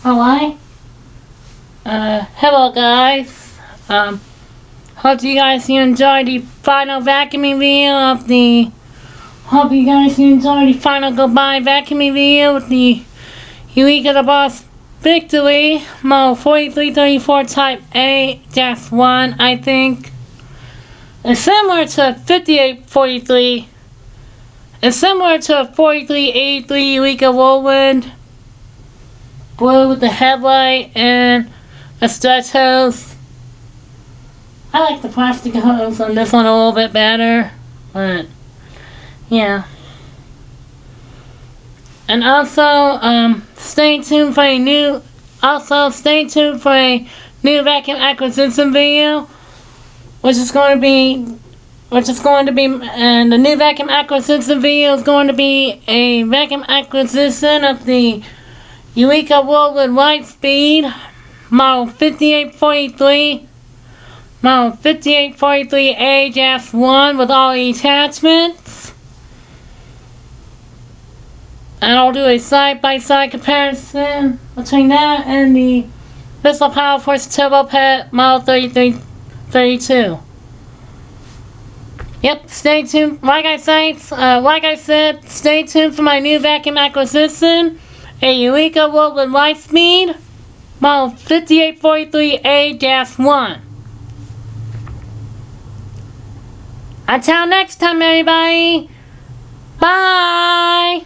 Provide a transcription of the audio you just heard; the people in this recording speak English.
Alright. Hello guys. Hope you guys enjoyed the final vacuuming video of the Hope you guys enjoyed the final goodbye vacuuming video with the Eureka the Boss Victory Model 4334 Type A-1, I think. It's similar to 5843. It's similar to a 4383 Eureka Whirlwind. Blue with the headlight and a stretch hose. I like the plastic hose on this one a little bit better, but yeah. And also, stay tuned for a new vacuum acquisition video, and the new vacuum acquisition video is going to be a vacuum acquisition of the Eureka Whirlwind Lightspeed Model 5843 A-1 with all the attachments. And I'll do a side-by-side comparison between that and the Bristol Power Force Turbo Pet Model 3332. Yep, stay tuned. Like I said, stay tuned for my new vacuum acquisition, a Eureka Whirlwind Lightspeed Model 5843 A-1. Until next time, everybody. Bye.